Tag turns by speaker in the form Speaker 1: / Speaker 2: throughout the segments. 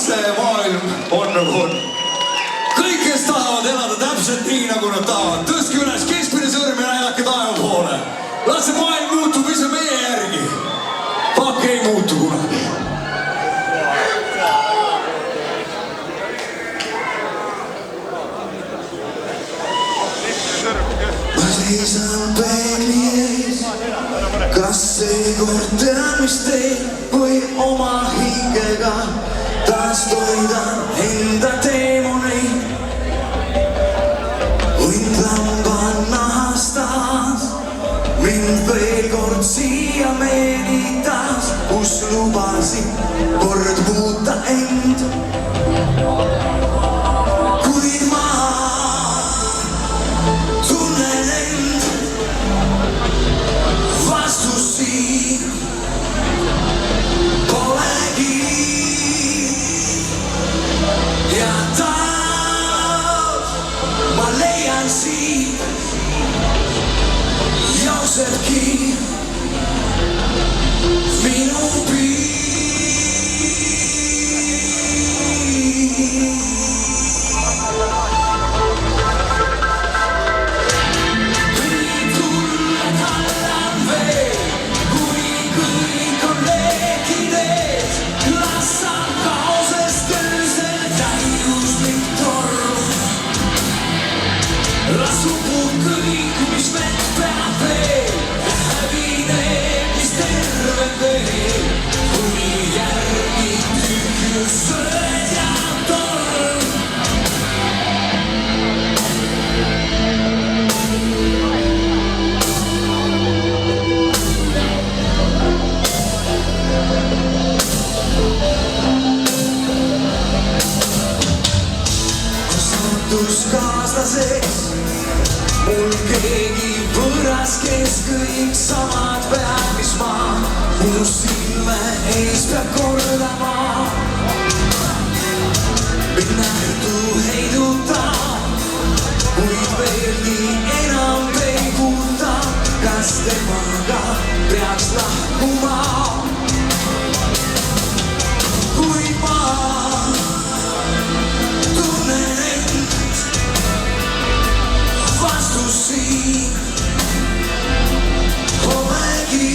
Speaker 1: see maailm on nagu on. Kõik, kes tahavad elada täpselt nii, nagu nad tahavad, tõstke üles keskmine sõrm ja näidake taeva poole. Las see maailm muutub ise meie järgi. Pakk ei muutu kunagi. Ma seisan peegli ees, kas seekord tean, mis teen või oma hingega taas toidan enda teemoneid. Võin lamban nahastas, mind veel kord siia meelitas, kus lubasin kord muuta end. Kuid ma tunnen end, vastus siin polegi. Ja taas ma leian siit, jooksebki minu piir. Tulla tallan veel, kui kõik on leekides, lassan kaosest öösel täiuslik torm. Las upub kõik, mis vett peab veel, hävineb, mis terve veel, kuni järgi tühjus sööd ja torm. Sattus kaaslaseks mul keegi võõras, kes kõik samad peab, mis ma mu silme ees peab kordama. Mind nähtu heidutab, kuid veelgi enam peigutab, kas temaga peaks lahkuma. Kuid ma tunnen end, vastus siin polegi.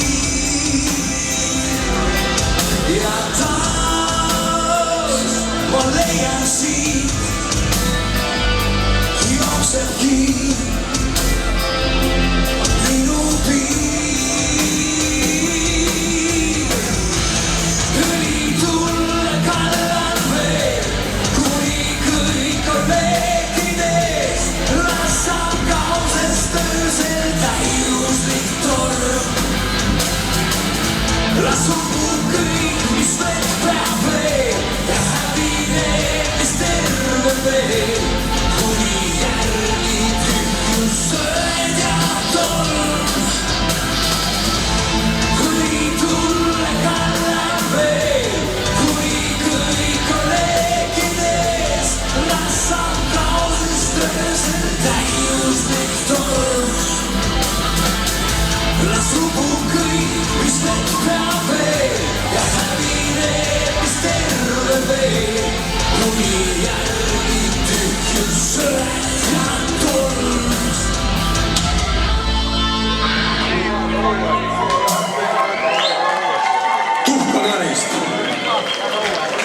Speaker 1: Ja taas ma leian siit, jooksebki minu piir. Üli tulle kallan veel, kuni kõik on leekides, lassan kaosest öösel täiuslik torm. Las upub kõik, mis vett peab veel, ja hävineb, mis terve veel, kuni järgi tühjus sööd ja torm. Kuni tulle kallan veel, kuni kõik on leekides, lassan kaosest öösel täiuslik torm. Las upub kõik, mis vett peab veel, ja hävineb, mis terve veel, kuni järgi tühjus sööd.